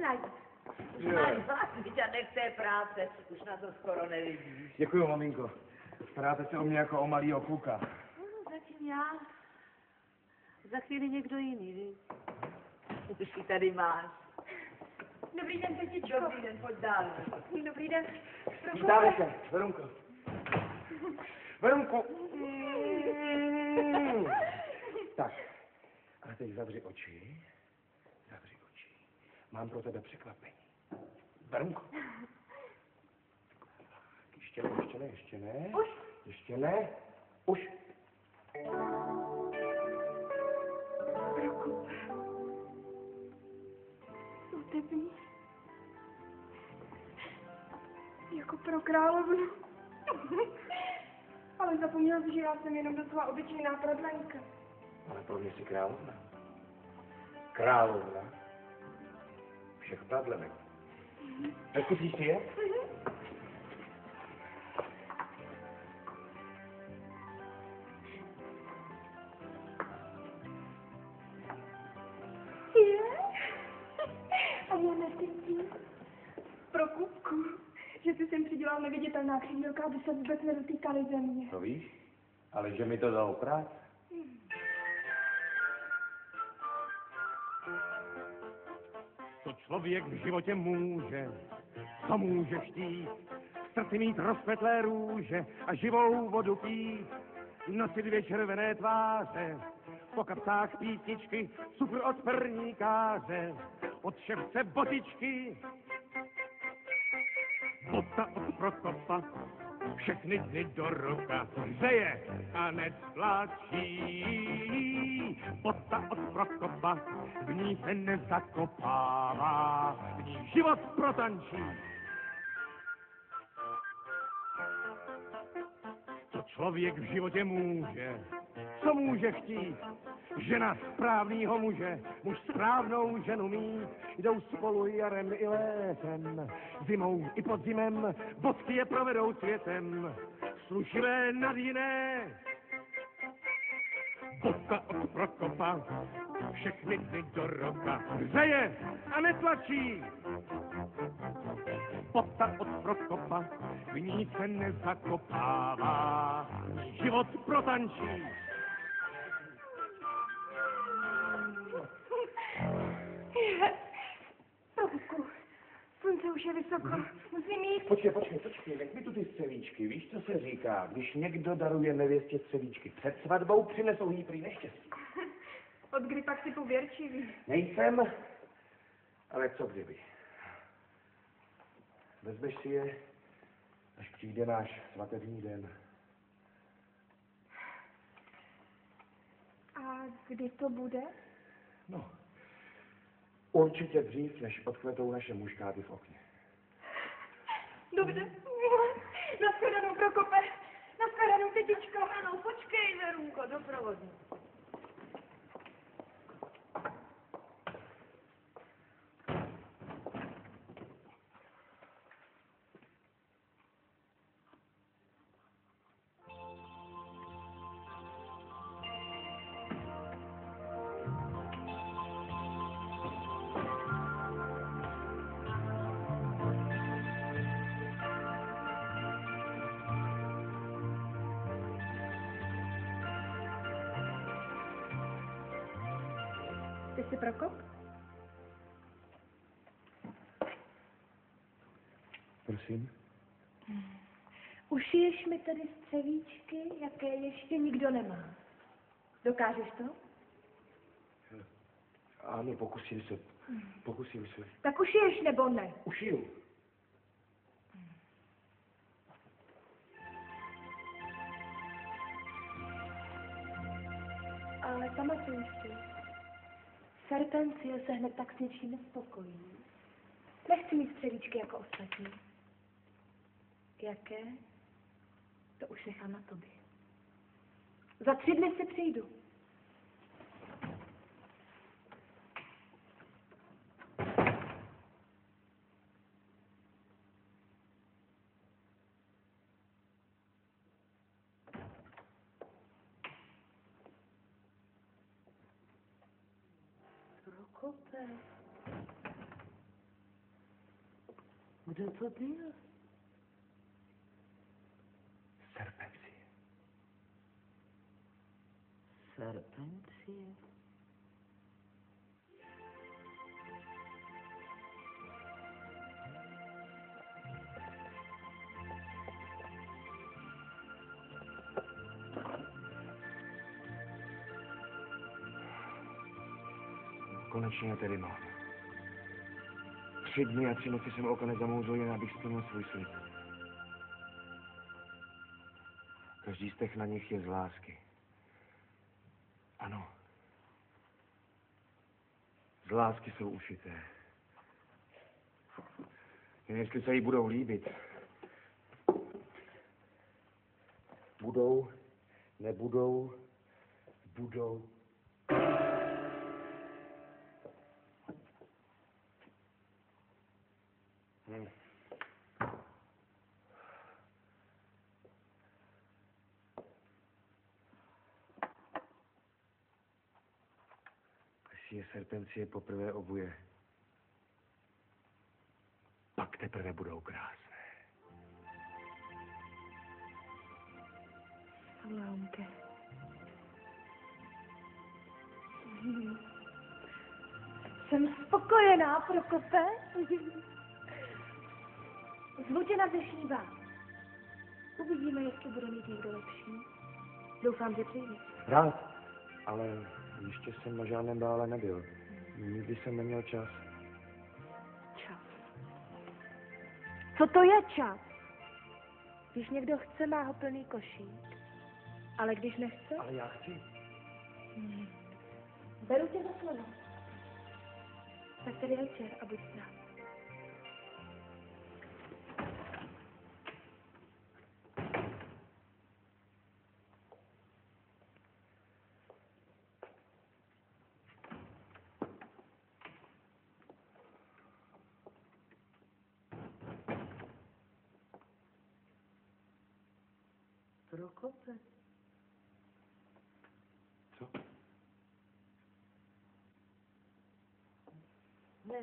najít. Už najela, a nechte práce, už na to skoro nevidíš. Děkuju, maminko. Staráte se o mě jako o malýho kluka. Zatím já. Za chvíli někdo jiný, víš? Už ji tady máš. Dobrý den, tetičko. Dobrý den, pojď dál. Dobrý den. Vítáme se, Verunko. Verunko. Tak, a teď zavři oči. Zavři oči. Mám pro tebe překvapení. Verunko. Ještě ne. Už. Ještě ne. Už. Utepí. Jako pro královnu. Ale zapomněl jsi, že já jsem jenom docela obyčejná prodlenka. Ale pro mě jsi královna. Královna všech pradlenek. Zkusíš si je? A já necítím. Pro Kupku, že jsi sem přidělal neviditelná křídlka, aby se vůbec nedotýkaly země. To víš? Ale že mi to dalo práce. Co člověk v životě může, co může chtít, v srdci mít rozkvetlé růže a živou vodu pít, nosit 2 červené tváře, po kapsách písničky, cukr od perníkáře, od ševce botičky, bota od Prokopa, všechny dny do roka hřeje a netlačí. Bota od Prokopa, v ní se nezakopává, v ní život protančí. Co člověk v životě může, co může chtít, žena správnýho muže, muž správnou ženu mít, jdou spolu jarem i létem, zimou i podzimem, bodky je provedou světem, slušivé nad jiné. Bota od Prokopa, všechny dny do roka hřeje a netlačí. Bota od Prokopa, v ní se nezakopává, život protančí. Kupku, slunce už je vysoko, musím jít. Počkej, nech mi tu ty střevíčky. Víš, co se říká? Když někdo daruje nevěstě střevíčky před svatbou, přinesou jí prý neštěstí. Od kdy pak si pověrčivý? Nejsem, ale co kdyby. Vezmeš si je, až přijde náš svatební den. A kdy to bude? No, určitě dřív, než odkvetou naše muškáty v okně. Dobře. Nashledanou, Prokope. Nashledanou, tetičko. Ano, počkej, Verunko, doprovodně. Ty jsi Prokop? Prosím? Ušiješ mi tedy střevíčky, jaké ještě nikdo nemá. Dokážeš to? Ano, pokusím se. Tak ušiješ nebo ne? Ušiju. Ale pamatuj si, Serpencie se hned tak s něčím nespokojí. Nechci mít střevíčky jako ostatní. Jaké? To už nechám na tobě. Za 3 dny si přijdu. Prokope. Kdo to byl? Serpencie. Serpencie? Konečně tedy mám. 3 dny a 3 noci jsem oko nezamouřil, jen abych splnil svůj slib. Každý stech na nich je z lásky. Ano. Z lásky jsou ušité. Jen jestli se jí budou líbit. Budou, nebudou, budou. Až je serpencie poprvé obuje, pak teprve budou krásné. Salánke. Jsem spokojená, Prokope. Zvu tě na dnešní bál. Uvidíme, jestli bude mít někdo lepší. Doufám, že přijde. Rád, ale ještě jsem na žádném bále nebyl. Nikdy jsem neměl čas. Čas. Co to je čas? Když někdo chce, má ho plný košík. Ale když nechce? Ale já chci. Beru tě za slovo. Tak tedy večer a buď zdrav. Prokope? Co? Ne.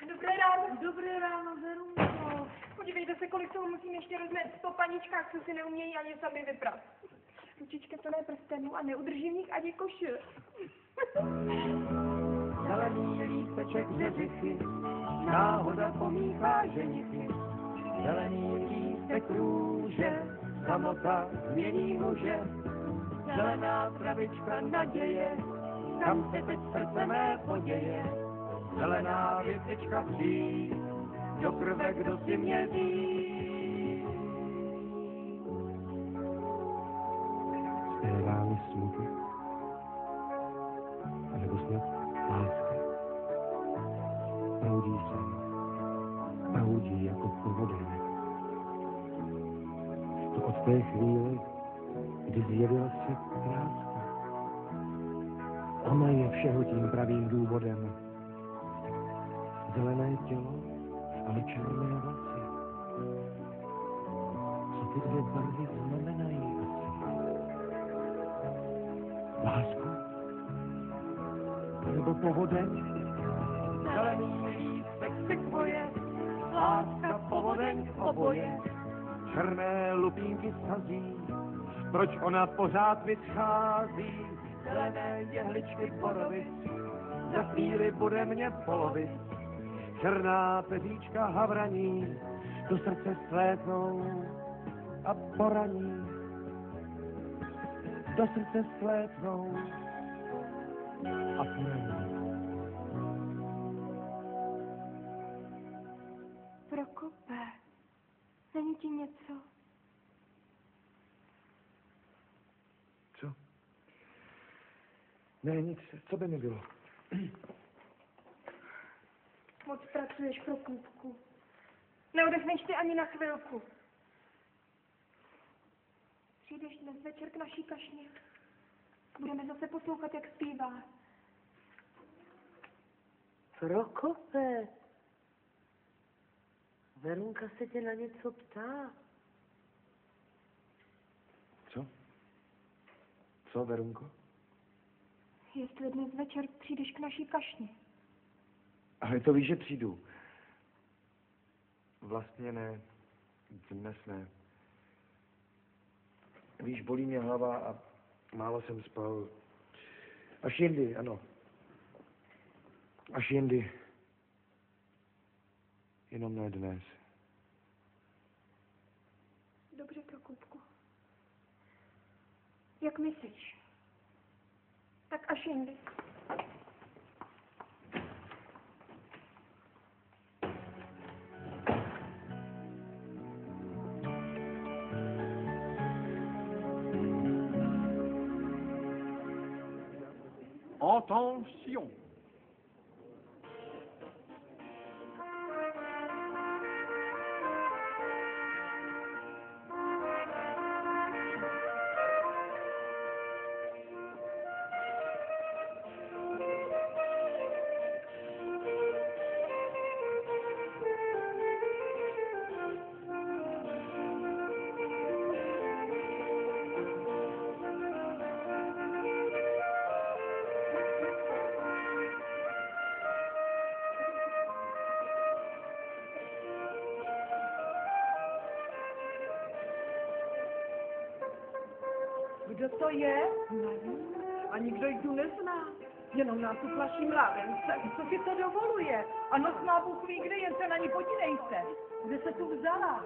Dobré ráno. Dobré ráno, Verunko. Podívejte se, kolik toho musím ještě rozmet po paničkách, co si neumějí ani sami vyprat. Ručička plné prstenů a neudrží v nich ani košil. Zelený lísteček řeřichy, náhoda pomíchá ženichy. Zelený lístek růže, samota změní muže. Zelená travička naděje, kam se teď srdce mé poděje. Zelená větvička vří, do krve kdo si mě ví. Zpěvá mi smutek. A nebo snad láska. Proudí sem. Proudí jako povodeň. To od té chvíle, kdy zjevila se kráska. Ona je všeho tím pravým důvodem. Zelené tělo, ale černé vlasy. Co ty 2 barvy znamenají asi? Lásku? Nebo povodeň? Zelený lístek sekvoje, láska povodeň oboje. Černé lupínky sazí, proč ona pořád vyschází. Zelené jehličky borovic, za chvíli bude mě polovit. Černá peříčka havraní, do srdce slétnou a poraní. Do srdce slétnou a poraní. Prokope, není ti něco? Co? Ne, nic. Co by mi bylo? Moc pracuješ, Prokupku. Neodechneš si ani na chvilku. Přijdeš dnes večer k naší kašně. Budeme zase poslouchat, jak zpívá. Prokope. Verunka se tě na něco ptá. Co? Co, Verunko? Jestli dnes večer přijdeš k naší kašně. Ale to víš, že přijdu. Vlastně ne. Dnes ne. Víš, bolí mě hlava a málo jsem spal. Až jindy, ano. Až jindy. Jenom ne dnes. Dobře, Prokupku. Jak myslíš? Tak až jindy. Attention! Kdo to je? Nevím. A nikdo ji tu nezná. Jenom nás tu plaší mládence. Co si to dovoluje? A noc má Bůh ví kde, jen se na ní podívejte. Kde se tu vzala?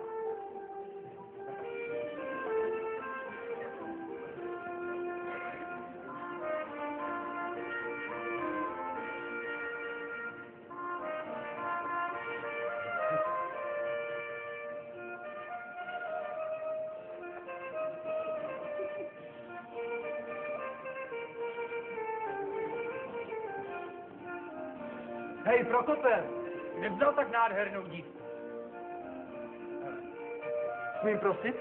Hej, Prokope, nevzal tak nádhernou dívku. Smím prosit?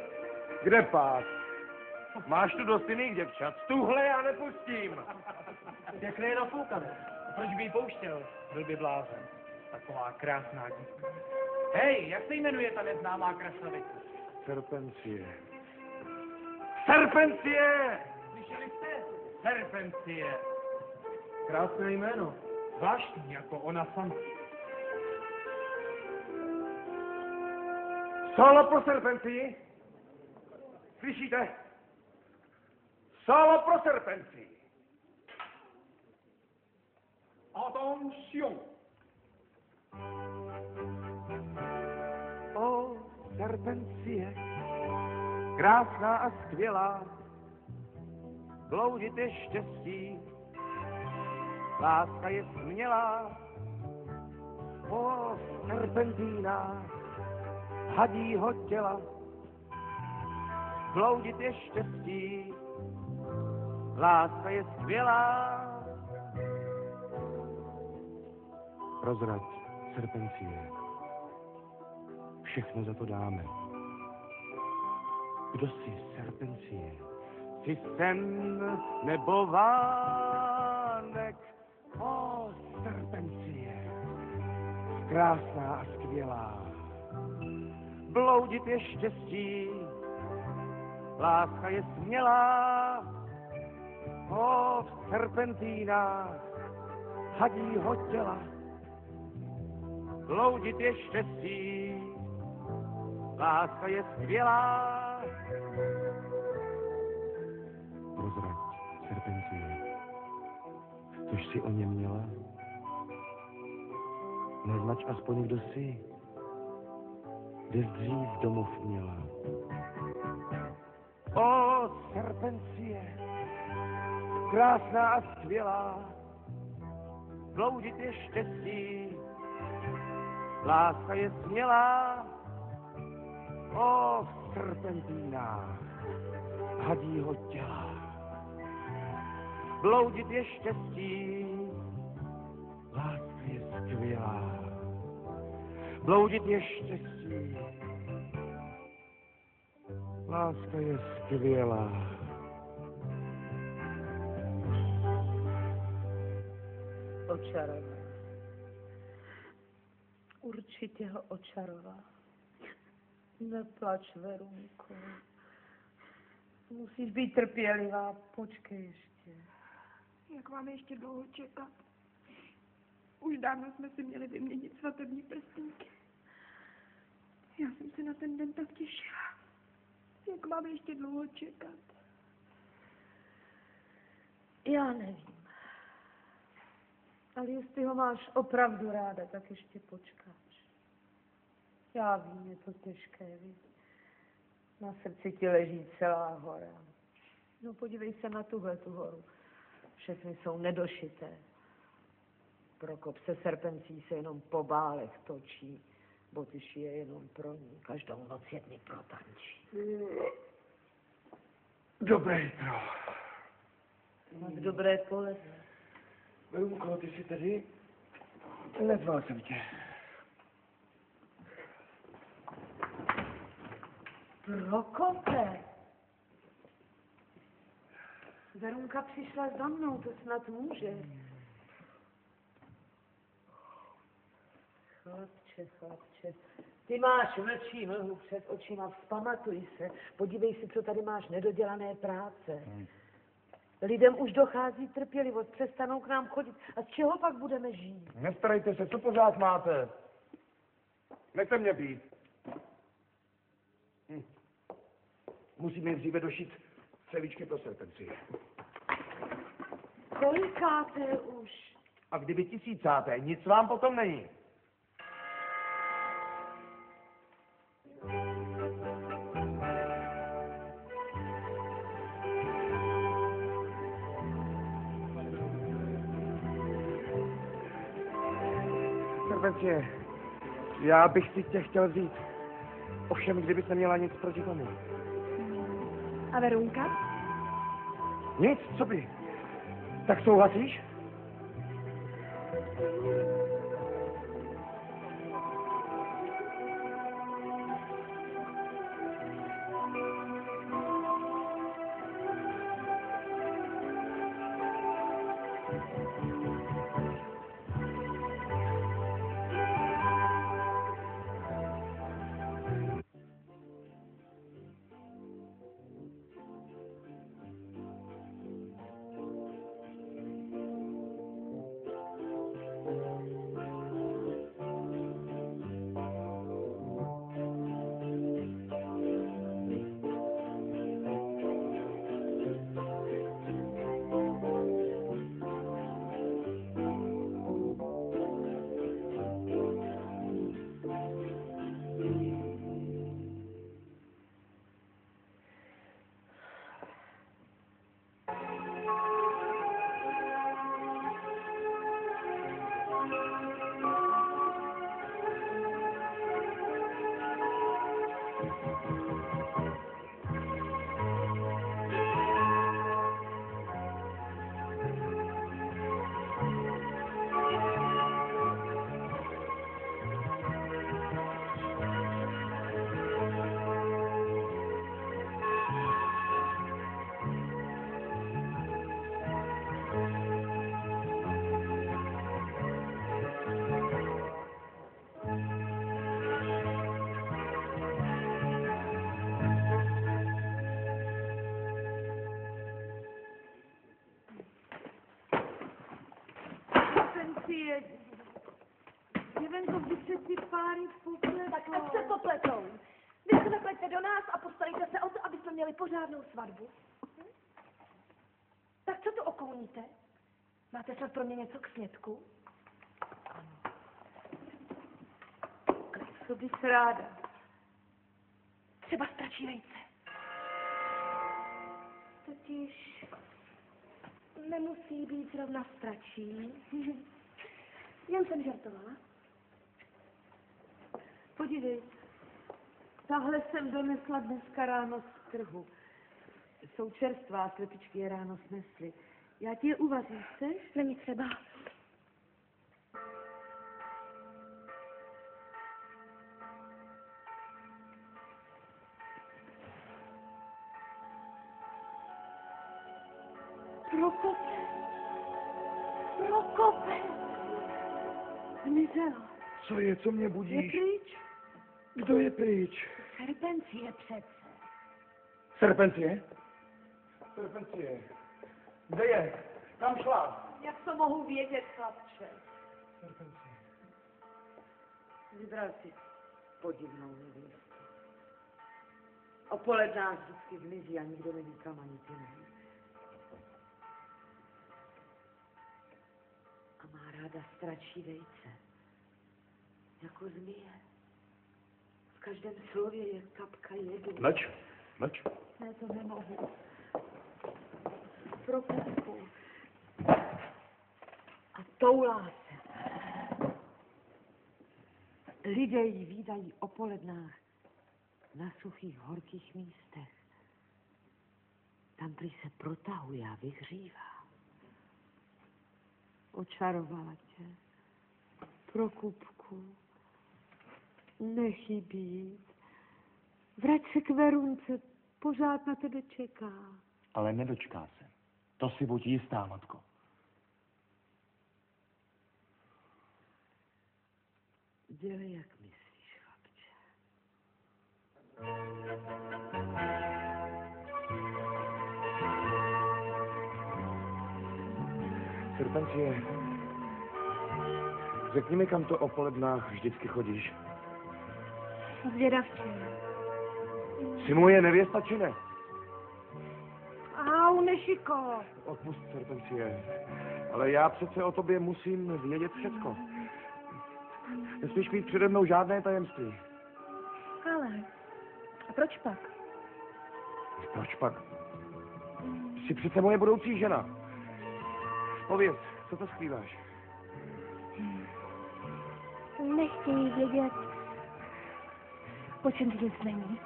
Kde pak? Máš tu dost jiných děvčat. Tuhle já nepustím. Pěkně je nafoukané. Proč by ji pouštěl? Byl by blázen. Taková krásná dívka. Hej, jak se jmenuje ta neznámá krasavice? Serpencie. Serpencie! Slyšeli jste? Serpencie. Krásné jméno. Zvláštní jako ona sama. Solo pro serpencii. Slyšíte? Solo pro serpencii. Attention! O, serpencie, krásná a skvělá, bloudit je štěstí, láska je smělá. O, serpentína, hadího těla, bloudit je štěstí, láska je skvělá. Prozrať, serpencie, všechno za to dáme. Kdo jsi, serpencie? Jsi sen nebo vánek? O, serpencie, krásná a skvělá. Bloudit je štěstí, láska je smělá. O, v serpentínách hadího těla, bloudit je štěstí, láska je skvělá. Prozrať, serpencie, což si o něm měla? Naznač aspoň, kdo jsi, kde jsi dřív domov měla. O, serpencie, krásná a skvělá, bloudit je štěstí, láska je smělá. O, v serpentínách hadího těla, bloudit je štěstí, láska je skvělá. Bloudit je štěstí, láska je skvělá. Očaroval. Určitě ho očaroval. Neplač, Verunko. Musíš být trpělivá, počkej ještě. Jak máme ještě dlouho čekat? Už dávno jsme si měli vyměnit svatební prstínky. Já jsem se na ten den tak těšila. Jak máme ještě dlouho čekat? Já nevím. Ale jestli ho máš opravdu ráda, tak ještě počkáš. Já vím, je to těžké, víš. Na srdci ti leží celá hora. No podívej se na tu horu. Všechny jsou nedošité. Prokop se serpencí se jenom po bálech točí. Boty šije jenom pro ní. Každou noc jedny protančí. Dobré jitro. Máš dobré poledne. Verunko, ty jsi tady? Nezval jsem tě. Prokope! Verunka přišla za mnou, to snad může. Chlapče. Ty máš mlčí mlhu před očima, vzpamatuj se. Podívej si, co tady máš nedodělané práce. Lidem už dochází trpělivost, přestanou k nám chodit. A z čeho pak budeme žít? Nestarejte se, co pořád máte? Nechte mě být. Musím nejdříve došít celičky pro serpenci. Kolikáté už? A kdyby 1000. Nic vám potom není. Serpencie, já bych si tě chtěl vzít. Ovšem, kdyby se měla nic proti tomu. A Verunka? Nic, co by? Tak souhlasíš? Jevenko, když se ty páry popletou. Tak ať se popletou. Vy se nepleťte do nás a postarejte se o to, aby jsme měli pořádnou svatbu. Tak co tu okouníte? Máte snad pro mě něco k snědku? Co bys ráda? Třeba stračí vejce. Totiž nemusí být zrovna stračí. Jen jsem žartovala. Podívej, tahle jsem donesla dneska ráno z trhu. Jsou čerstvá, slepičky je ráno snesly. Já ti je uvařím, chceš? Není třeba. Prokope! Prokope! Zmizela. Co je, co mě Je budíš? pryč? Kdo je pryč? Serpencie přece. Serpencie? Serpencie, kde je? Kam šla? Jak to mohu vědět, chlapče? Serpencie. Vybral si podivnou nevěstu. O polednách vždycky zmizí a nikdo neví kam ani ty neví. A má ráda stračí vejce. Jako zmije. V každém slově je kapka jedu. Mlč, mlč. Ne, to nemohu. Prokupku. A toulá se. Lidé ji vídají o polednách na suchých, horkých místech. Tam prý se protahuje a vyhřívá. Očarovala tě. Prokupku. Nechybí. Vrať se k Verunce, pořád na tebe čeká. Ale nedočká se. To si buď jistá, matko. Dělej, jak myslíš, chlapče. Serpencie, řekni mi, kam to o polednách vždycky chodíš. Zvědavče. Jsi moje nevěsta, či ne? Au, nešiko. Odpust, Serpencie. Ale já přece o tobě musím vědět všecko. Nesmíš mít přede mnou žádné tajemství. Ale, a proč pak? Proč pak? Jsi přece moje budoucí žena. Pověz, co to skrýváš? Nechtějí vědět, po čem ti nic není.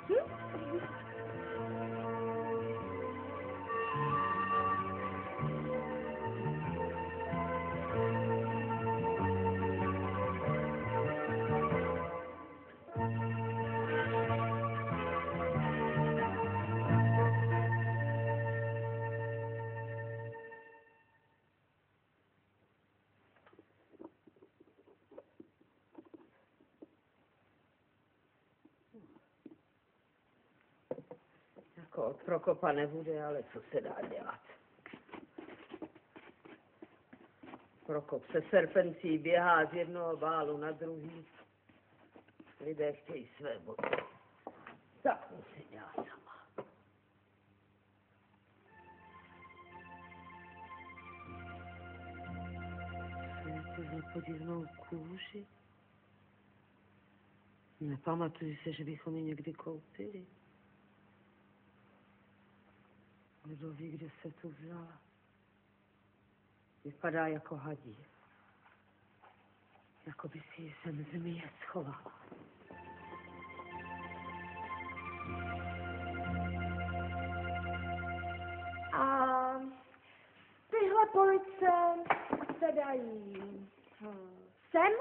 Jako od Prokopa nebude, ale co se dá dělat? Prokop se Serpencí běhá z jednoho bálu na druhý. Lidé chtějí své body. Tak musí dělat sama. Co je to za podivnou kůži? Nepamatuji se, že bychom ji někdy koupili. Kdo ví, kde se tu vzala. Vypadá jako hadí. Jako by si ji sem zmije schovala. A tyhle police se dají sem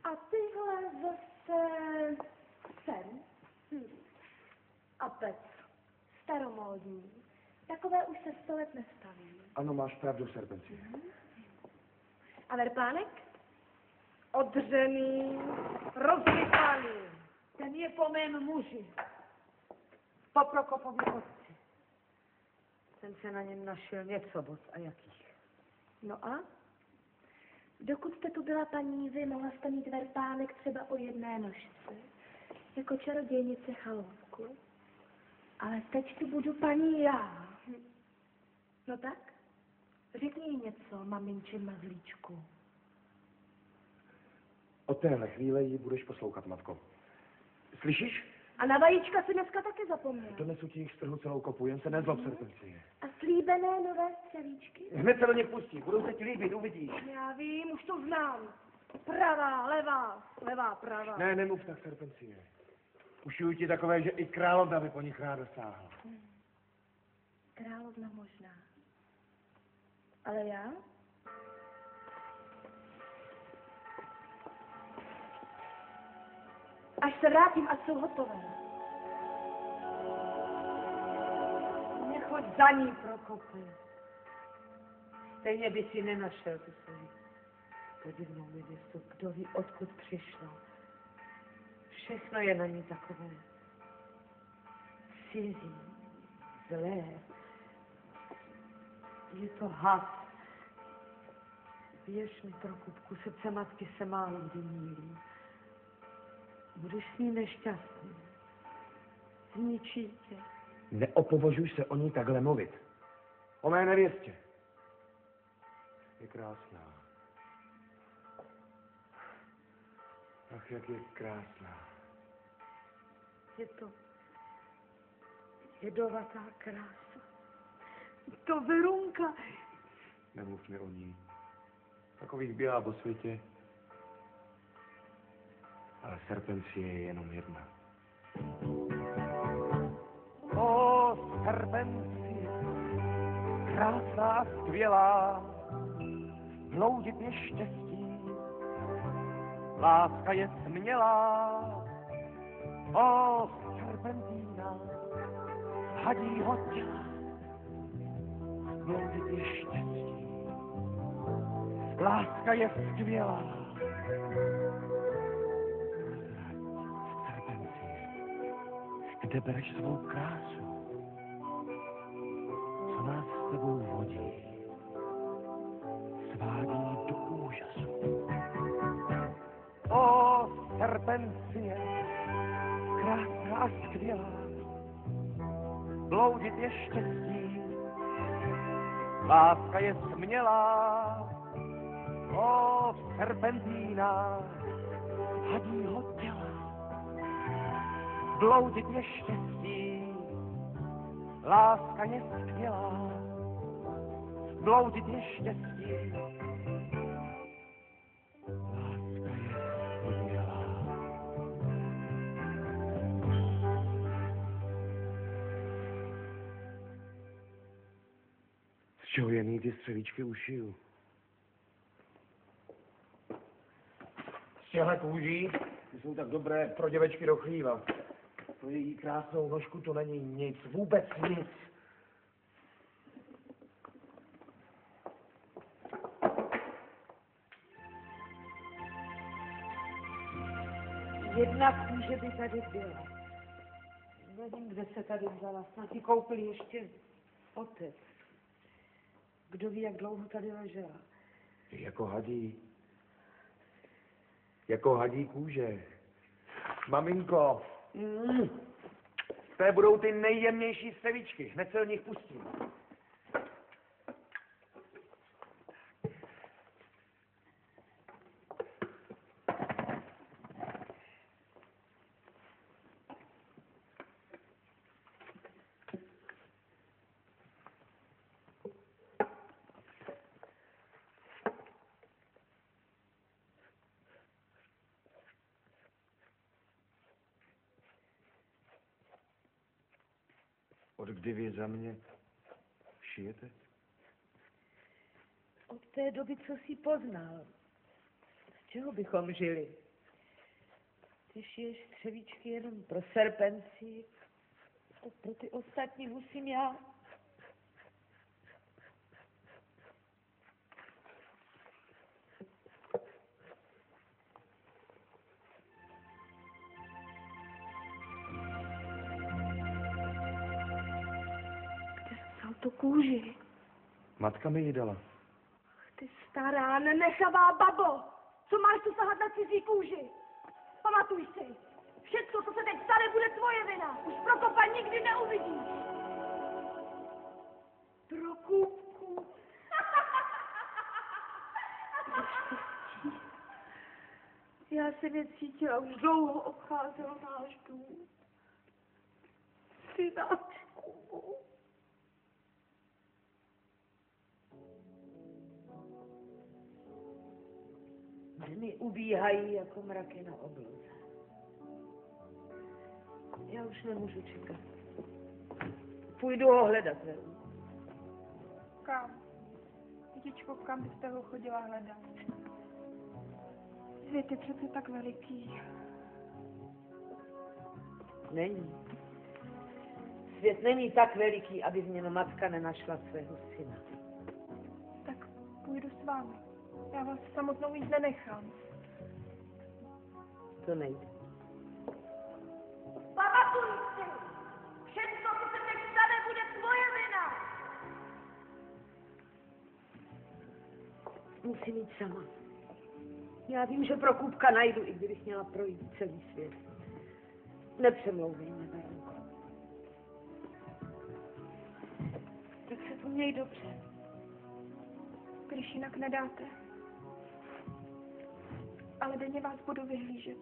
a tyhle zase sem. A pec. Staromódní. Takové už se 100 let nestaví. Ano, máš pravdu, Serpencie. A verpánek? Odřený, rozrypaný. Ten je po mém muži. Po Prokopově otci. Ten se na něm našel něco bot a jakých. No a? Dokud jste tu byla paní vy, mohla jste mít verpánek třeba o jedné nožce. Jako čarodějnice chaloupku. Ale teď tu budu paní já. No tak? Řekni jí něco, maminče mazlíčku. Od téhle chvíle ji budeš poslouchat, matko. Slyšíš? A na vajíčka si dneska taky zapomněl. Donesu ti jich z trhu celou kopu, jen se nezlob, Serpencie. A slíbené nové střelíčky? Hned se do ně pustí, budou se ti líbit, uvidíš. Já vím, už to znám. Pravá, levá, levá, pravá. Ne, nemluv tak, Serpencie. Ušiju ti takové, že i královna by po nich ráda sáhla. Královna možná. Ale já? Až se vrátím, až jsou hotové. Nechoď za ní, Prokope. Stejně by si nenašel tu svoji podivnou nevěstu. Kdo ví, odkud přišla. Všechno je na ní takové cizí, zlé, Je to had. Věř mi, Prokupku, srdce matky se málo kdy mílí. Budeš s ní nešťastný. Zničí tě. Neopovažuj se o ní takhle mluvit. O mé nevěstě. Je krásná. Ach, jak je krásná. Je to jedovatá krása. To Verunka. Nemluv mi o ní. Takových běhá po světě. Ale Serpencie je jenom jedna. O, Serpencie, krásná a skvělá, bloudit je štěstí, láska je smělá. O, Serpentína, hadího těla, bloudit je štěstí, láska je skvělá. Kde bereš svou krásu? Co nás s tebou vodí? Svádí do úžasu. O, Serpencie, krásná a skvělá, bloudit je štěstí, láska je smělá. O, Serpentína, hadího těla, bloudit je štěstí, láska je skvělá, bloudit je štěstí, láska je skvělá. Z čeho je ty střevíčky ušiju? Z těhle kůží, ty jsou tak dobré pro děvečky do chlíva. Pro její krásnou nožku to není nic, vůbec nic. Jedna kůže by tady byla. Nevím, kde se tady vzala. Snad ji koupil ještě otec. Kdo ví, jak dlouho tady ležela. Jako hadí. Jako hadí kůže. Maminko, to budou ty nejjemnější stevičky. Hned se do nich pustím. Od kdy vy za mě šijete? Od té doby, co jsi poznal. Z čeho bychom žili? Ty šiješ střevíčky jenom pro Serpencii. To pro ty ostatní musím já. Vzal tu kůži. Matka mi ji dala. Ty stará, nenechavá babo. Co máš tu sahat na cizí kůži? Pamatuj si. Všecko, co se teď stane, bude tvoje vina. Už Prokopa nikdy neuvidíš. Prokupku. Já jsem je cítila, už dlouho obcházel náš dům. Synáčku. Dny ubíhají jako mraky na obloze. Já už nemůžu čekat. Půjdu ho hledat, Veru. Kam? Dětičko, kam byste ho chodila hledat? Svět je přece tak veliký. Není. Svět není tak veliký, aby v něm matka nenašla svého syna. Tak půjdu s vámi. Já vás samotnou jít nenechám. To nejde. Pamatuj si! Všechno, co se teď stane, bude tvoje vina! musím jít sama. Já vím, že pro Kubka najdu, i kdybych měla projít celý svět. Nepřemlouvej mě, Veronko. Tak se tu měj dobře. Když jinak nedáte. Ale denně vás budu vyhlížet.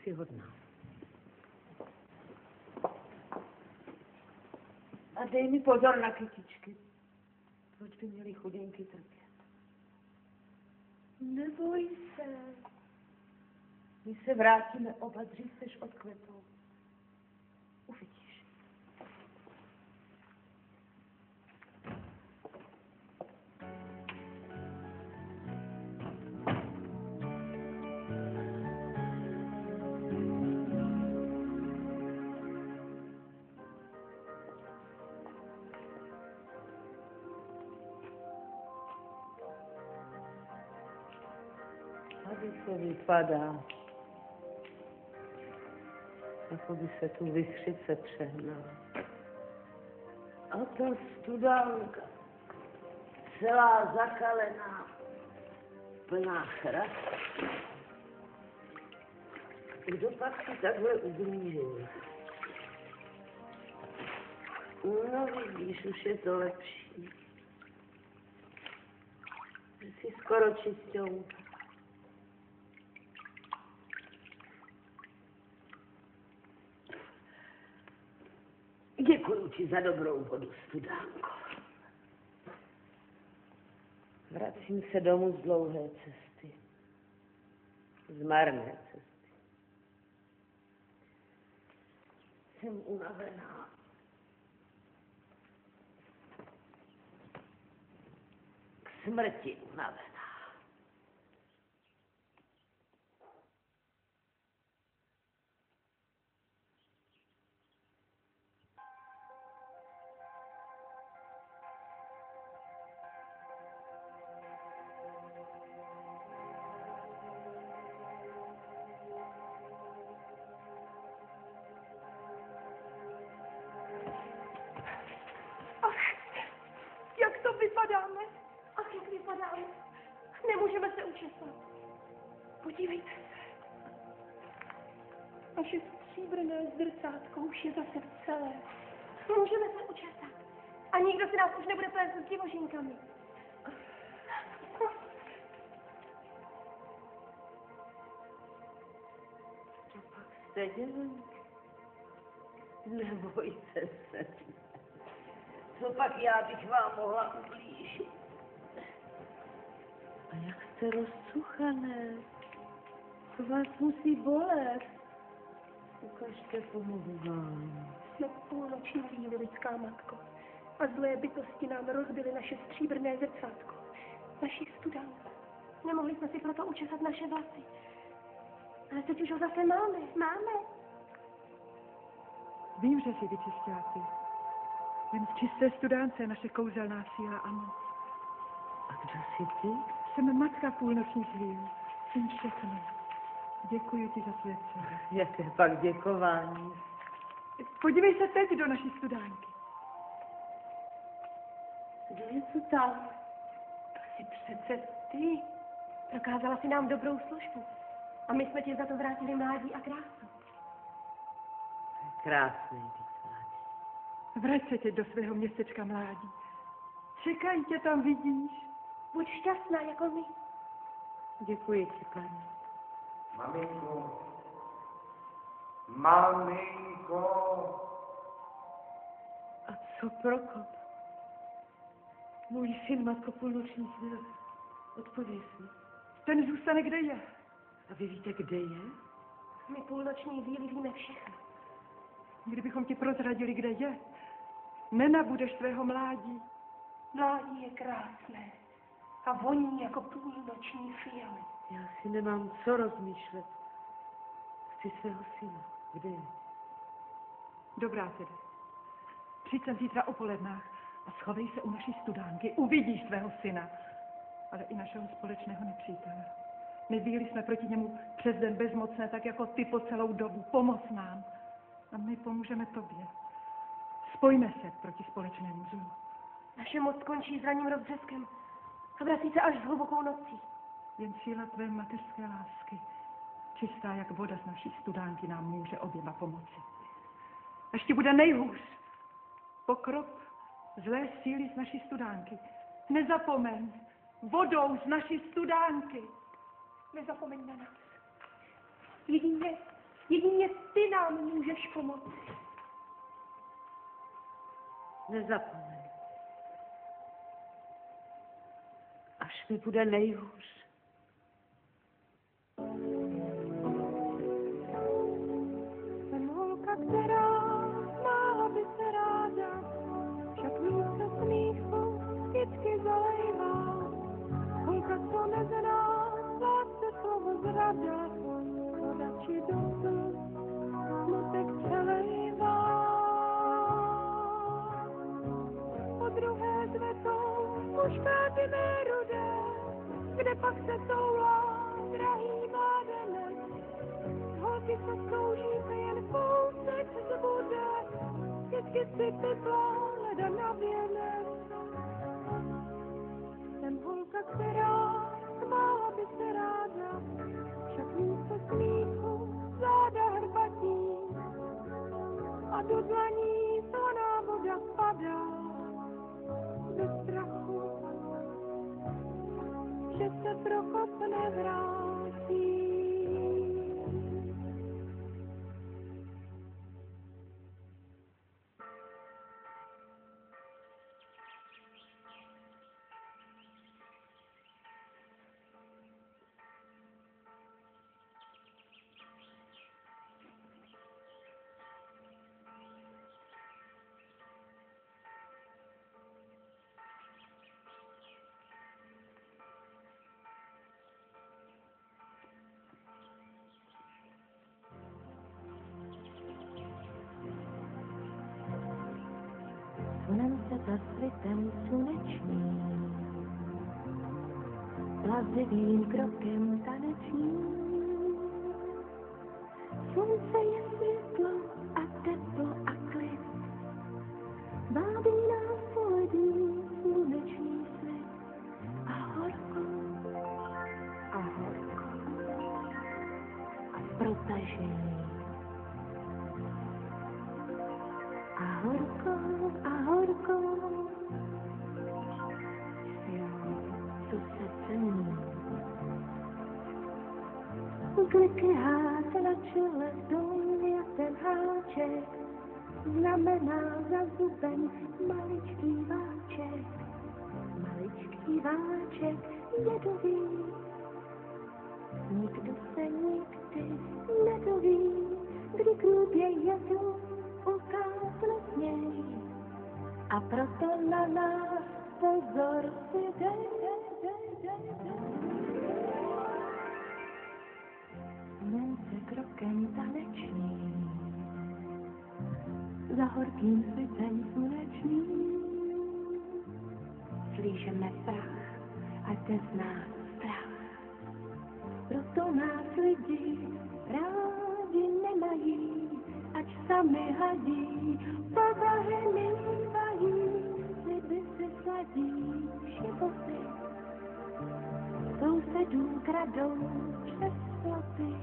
Jsi hodná. A dej mi pozor na kytičky. Proč by měli chudinky trpět? Neboj se. My se vrátíme oba dřív, než odkvetou. Uvidíš. Tady to vypadá, jako by se tu vichřice přehnala. A ta studánka, celá zakalená, plná chrastu. Kdo pak si takhle ublížil? No vidíš, už je to lepší. Jsi skoro čisťouka. Děkuju ti za dobrou vodu, studánko. Vracím se domů z dlouhé cesty. Z marné cesty. Jsem unavená. K smrti unavená. Jak to vypadáme? Ach, jak vypadáme? Nemůžeme se učesat. Podívejte se. Naše stříbrné zrcátko už je zase celé. Můžeme se učesat. A nikdo si nás už nebude plést s divožinkami. Co pak jste dělali? Nebojte se. Co pak já bych vám mohla ublížit? A jak jste rozcuchané? To vás musí bolet. Ukažte, pomohu vám. Jsme půlnoční víly, lidská matko. A zlé bytosti nám rozbily naše stříbrné zrcátko. Naši studánku. Nemohli jsme si proto učesat naše vlasy. Ale teď už ho zase máme. Máme. Vím, že jsi vyčistila ty. Jen v čisté studánce je naše kouzelná síla a moc. A kdo jsi ty? Jsem matka půlnočních víl. Vím všechno. Děkuji ti za svědce. Jaké pak děkování. Podívej se teď do naší studánky. Kdo je to tam? To jsi přece ty. Prokázala si nám dobrou službu. A my jsme ti za to vrátili mládí a krásu. Krásný být mladý. Vrať se teď do svého městečka mládí. Čekají tě tam, vidíš? Buď šťastná jako my. Děkuji ti, paní. Maminko. Maminko. A co Prokop? Můj syn, matko půlnočních vil. Odpověz mi. Ten zůstane, kde je. A vy víte, kde je? My půlnoční víly víme všechno. Kdybychom ti prozradili, kde je, nenabudeš svého mládí. Mládí je krásné a voní jako půlnoční fialy. Já si nemám co rozmýšlet. Chci svého syna. Kde je? Dobrá tedy. Přijď sem zítra o polednách a schovej se u naší studánky. Uvidíš svého syna, ale i našeho společného nepřítele. My víli jsme proti němu přes den bezmocné, tak jako ty po celou dobu. Pomoz nám. A my pomůžeme tobě. Spojme se proti společnému zlu. Naše moc končí s ranním rozbřeskem a vrací se až s hlubokou nocí. Jen síla tvé mateřské lásky, čistá jak voda z naší studánky, nám může oběma pomoci. Až ti bude nejhůř, pokrok zlé síly z naší studánky. Nezapomeň, vodou z naší studánky. Nezapomeň na nás. Jedině ty nám můžeš pomoci. Nezapomeň. Až mi bude nejhůř. Jsem holka, která mála by se ráda, však místo smíchu vždycky zalejvá. Holka, co nezná, lásce slovo zrada, voda či dosud smutek přelejvá. Po druhé zvetou už káty mé rudé, kde pak se toulá drahý mládenec. Holky se toužíte jen kousek zbude, vždycky si pytla leda na věnec. Jsem holka, která smála by se ráda, však místo smíchu záda hrbatí a do dlaní slaná voda padá bez strachu, že se prokop nevrátí. Slunce za svitem sluneční, plazivým krokem tanečním. Slunce je světlo a teplo a klid, bábí nás polední sluneční svět. A horko, a protažení. A horko, jo, co se cení. Klikihá se na čele domě ten háček, znamená za zubem maličký váček jedový. Nikdo se nikdy nedoví, kdy krůbě jedu ukázne z něj. A proto na nás pozor si dej. Slunce krokem tanečním, za horkým svitem slunečním. Slížeme prach a jde z nás strach. Proto nás lidi rádi nemají, ať sami hadí, povahy mývají, sliby si sladí životy. Sousedům kradou přes ploty,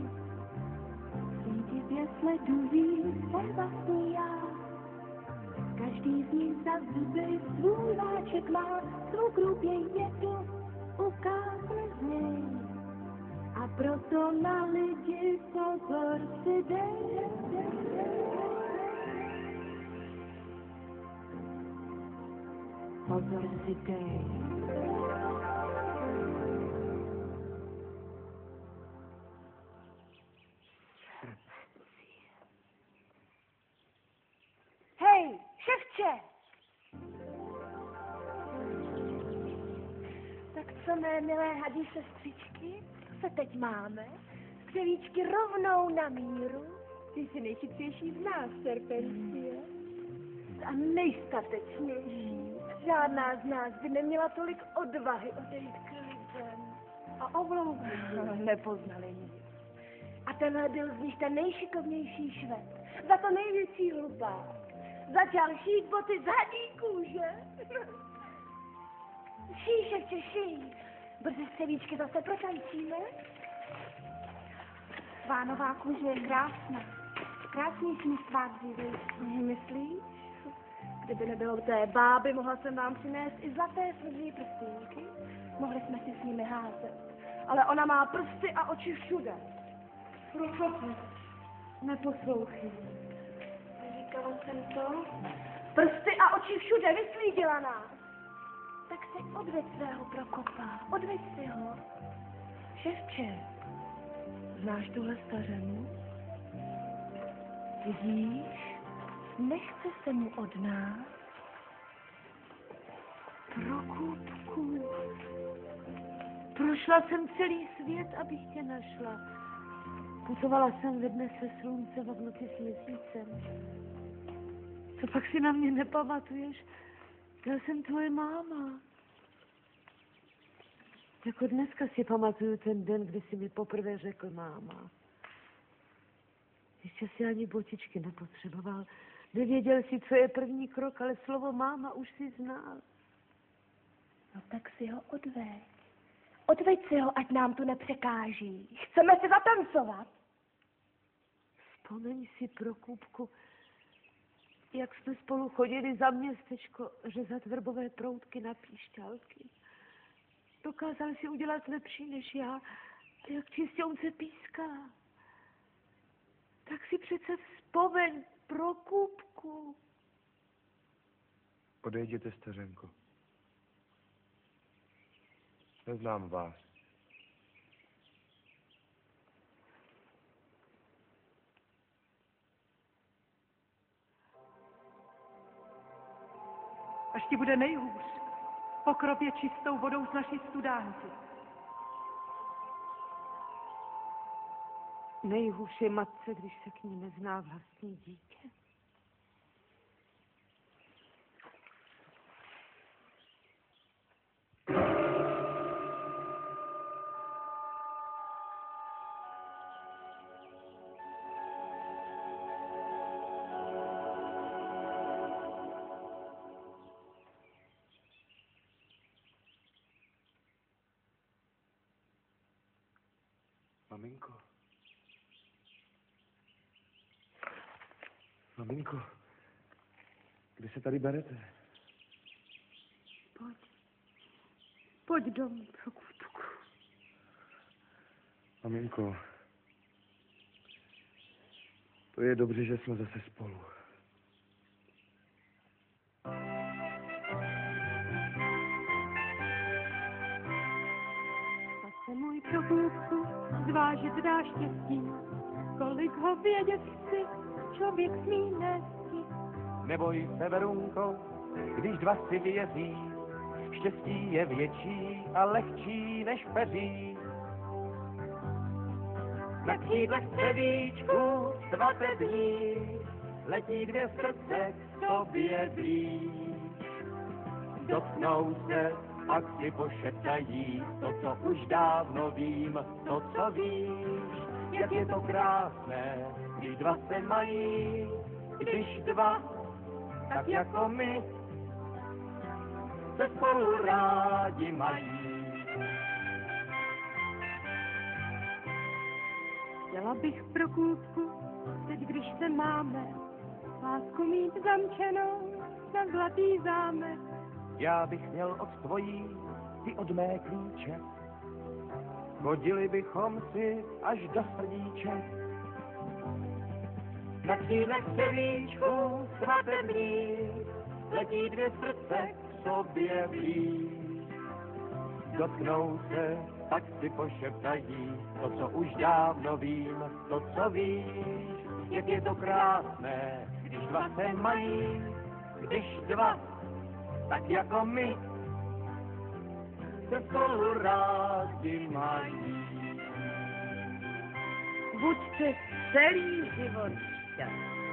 cítivě sledují své vlastní já. Každý z nich za zuby svůj váček má, svou krůbě jedu ukázne z něj. A proto na lidi pozor si dej. Pozor si dej. Hej, ševče! Tak co, mé milé hadí sestřičky, co teď máme? Skřevíčky rovnou na míru. Ty jsi nejchytřejší z nás, Serpencie. A nejstatečnější. Žádná z nás by neměla tolik odvahy odejít k lidem. A oblouky nepoznali nic. A tenhle byl z nich ten nejšikovnější šved. Za to největší hlupák. Začal šít boty z hadí kůže. Šíšek, ší. Brzy střevíčky zase protančíme. Vánová kůže je krásná. Krásnější než tvá dřívější. Myslíš? Kdyby nebylo té báby, mohla jsem vám přinést i zlaté slzí prstínky. Mohli jsme si s nimi házet. Ale ona má prsty a oči všude. Prochoď, neposlouchej. Říkala jsem to. Prsty a oči všude, vyslídila nás. Tak si odveď svého Prokopa, odveď si ho. Ševče, znáš tuhle stařenu? Vidíš, nechce se mu od nás. Prokopku, prošla jsem celý svět, abych tě našla. Putovala jsem ve dne se sluncem a v noci s měsícem. Co pak si na mě nepamatuješ? Já jsem tvoje máma. Jako dneska si pamatuju ten den, kdy jsi mi poprvé řekl máma. Ještě si ani botičky nepotřeboval. Nevěděl si, co je první krok, ale slovo máma už si znal. No tak si ho odveď. Odveď si ho, ať nám tu nepřekáží. Chceme si zatancovat. Vzpomeň si, Prokupku, jak jsme spolu chodili za městečko řezat vrbové proutky na píšťalky. Dokázal si udělat lepší než já, jak čistěunce píská. Tak si přece vzpomeň, Prokupku. Odejděte, stařenko. Neznám vás. Až ti bude nejhůř, pokropě čistou vodou z naší studánky. Nejhůř je matce, když se k ní nezná vlastní dítě. Maminko. Maminko, kde se tady berete? Pojď. Pojď domů, Prokupku. Maminko, to je dobře, že jsme zase spolu. Zase můj Prokupku, zvážit dá štěstí, kolik ho vědět chci, člověk smí nesti. Neboj se, Verunko, když dva si věří, štěstí je větší a lehčí než peří. Na křídlech střevíčku svatební letí dvě srdce k sobě blíž. Dotknou se, pak si pošeptají to, co už dávno vím, to, co víš, jak je to krásné, když dva se mají, když dva, tak jako my, se spolu rádi mají. Chtěla bych, Prokupku, teď když se máme, lásku mít zamčenou na zlatý zámek. Já bych měl od tvojí, ty od mé klíče. Chodili bychom si až do srdíček. Na křídlech střevíčku svatební letí dvě srdce k sobě blíž. Dotknou se, tak si pošeptají to, co už dávno vím, to, co víš, jak je to krásné, když dva se mají, když dva, tak jako my, se spolu rádi mají. Buďte celý život šťastní.